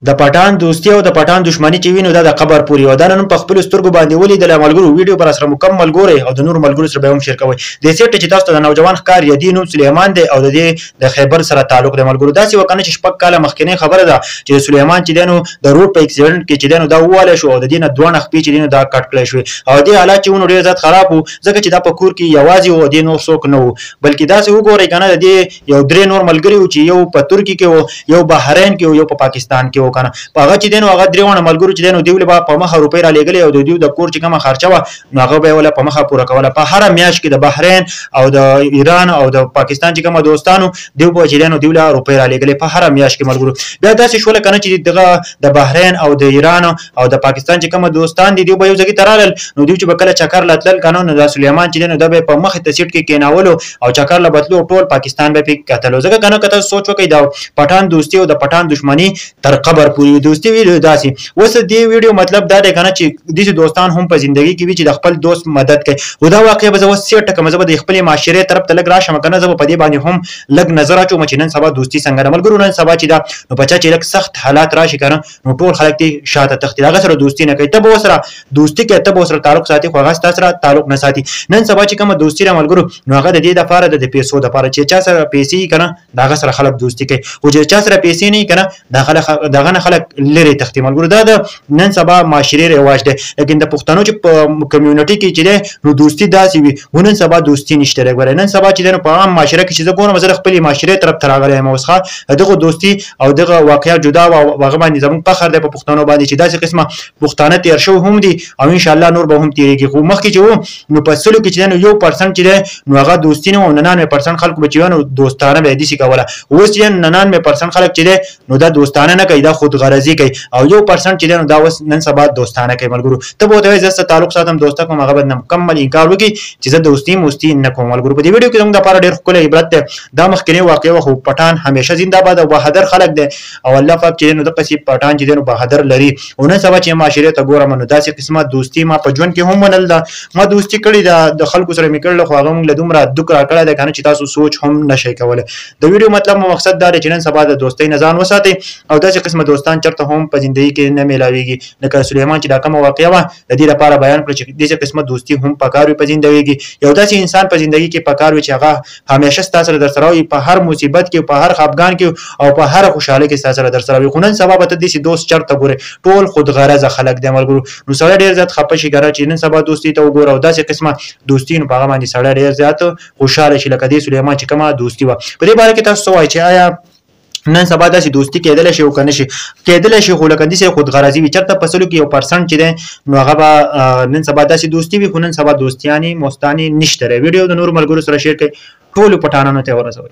د پټان دوستي او د پټان دښمنی چې وینو دا د قبر پورې و دا نن په خپل سترګو باندې ولیدل ملګرو ویډیو پر سره مکمل ګورئ او د نور ملګرو سره به هم شیر کوئ د سیټ چې تاسو ته د نوجوان ښکار یدین سلیمان دی او د دې د خیبر سره تعلق دی ملګرو داسې وکنه چې شپږ کاله مخکینی خبره ده چې سلیمان چې دینو د روډ په اکسیډنټ کې چې دینو دا واله شو او د دې نه دوه نخ چې دینو دا کټ کړی شو او دې حالات چې ونو ډیر زیات خراب وو ځکه چې دا په کور کې یوازې و دې نور څوک نه وو بلکې داسې وګورئ کنه د دې یو درې نور ملګری وو چې یو په ترکی کې وو یو بحرین کې وو یو په پاکستان کې وو کنه په هغه چې دینو هغه درېونه ملګرو چې دینو دیول به په مخه روپۍ را لېږلې او د دیو د کور چې کومه خرچه وه نو هغه به یې وله په مخه پوره کوله په هره میاشت کې د بحرین او د ایران او د پاکستان چې کومه دوستانو دیو به چې دینو دیوله روپۍ را لېږلې په هره میاشت کې ملګرو بیا داسې شوله کنه چې دغه د بحرین او د ایران او د پاکستان چې کومه دوستان دي دیو به یو ځای ته رالل نو دیو چې به کله چکر لتل کنه نو د سلیمان چې دینو د به په مخه ته سیټ کې کېناولو او چکر له بتلو ټول پاکستان به پې کتلو ځکه کنه کته سوچ وکړئ د پټان دوستي او د پټان دښمني تر قبر پورې دوستي وی داسې اوس دې ویډیو مطلب دا دی کنه چې داسې دوستان هم په ژوندګي کې وي چې د خپل دوست مدد کوي خو دا واقعه به زه اوس سیټ ټکم زه به د خپلې معاشرې طرف ته لږ راشم کنه زه به په دې باندې هم لږ نظر اچوم چې نن سبا دوستي څنګه ده ملګرو نن سبا چې دا نو په چا چې لږ سخت حالات راشي کنه نو ټول خلک دې شاته تښتي هغه سره دوستي نه کوي ته به ورسره دوستي کوي ته به ورسره تعلق ساتي خو هغه ستا سره تعلق نه ساتي نن سبا چې کومه دوستي ده ملګرو نو هغه د دې دپاره ده د پیسو دپاره چې چا سره پیسې وي کنه د هغه سره خلک دوستي کوي خو چې چا سره پیسې نه وي کنه د هغه نه خلک لرې تښتي ملګرو دا د نن سبا معاشري رواج دی لیکن د پښتنو چې په کمیونټي کې چې دی نو دوستي داسې وي خو نن سبا دوستي نشته دی ګوره نن سبا چې دی نو په عام معاشره کې چې زه ګورم زه د خپلې معاشرې طرف ته راغلی یم اوس ښه دغه دوستي او دغه واقعیت جدا وه او هغه باندې زموږ فخر دی په پښتنو باندې چې داسې قسمه پښتانه تېر شوي هم دي او انشاءالله نور به هم تېرېږي خو مخکې چې وو نو په سلو کې چې دی نو 1% چې دی نو هغه دوستي نه وه 99% خلکو به چې وي نو دوستانه به یې داسې کوله اوس چې 99% خلک چې دی نو دا دوستانه نه کوي دا خودغرضي کوي او 1% چې دی نو دا اوس نن سبا دوستانه کوي ملګرو ته به ورته وایې زه سره تعلق ساتم دوسته کوم هغه به مکمل انکار وکړي چې زه دوستي موستي نه کوم ملګرو په دې ویډیو کې زموږ دپاره ډېر ښکلی عبرت دی دا مخکینۍ واقعه وه خو پټان همیشه زنده‌باد او بهادر خلک دی او الله پاک چې دی نو دقسې پټان چې دی نو بهادر لري او نن سبا چې معاشرې ته ګورم نو داسې قسمه دوستي ما په ژوند کې هم منل ده ما دوستي کړې ده د خلکو سره مې کړله خو هغه موږ له دومره دک راکړی دی که نه چې تاسو سوچ هم نشئ کولی د ویډیو مطلب مقصد دا دی چې نن سبا د دوستۍ نه ځان وساتئ او داسې قسمه دوستان چېرته هم په زندګي کې نه میلاویږي لکه سلیمان چې دا کومه واقعه وه د دې لپاره بیان کړه چې داسې قسمه دوستي هم پکار وي په زندګي کې یو داسې انسان په زندګي کې پکار وي چې هغه همیشه ستا سره در سره وي په هر مصیبت کې په هر خفګان کې او په هر خوشحالۍ کې ستا سره در سره وي خو نن سبا به ته داسې دوست چېرته ګورې ټول خودغرضه خلک دی ملګرو نو سړی ډېر زیات خفه شي ګره چې نن سبا دوستي ته وګوره او داسې قسمه دوستي نو په هغه باندې سړی ډېر زیات خوشحاله شي لکه دې سلیمان چې کومه دوستي وه په دې باره کې تاسو څه وایئ چې آیا نن سبا داسې دوستي کېدلی شي او که نه شي کېدلی شي خو لکه داسې خودغرضي وي چېرته په سلو کې 1% چې دی نو هغه به نن سبا داسې دوستي وي خو نن سبا دوستیانې موستانې نشته دی ویډیو د نورو ملګرو سره شیر کړئ ټولو پټانانو ته یې ورسوئ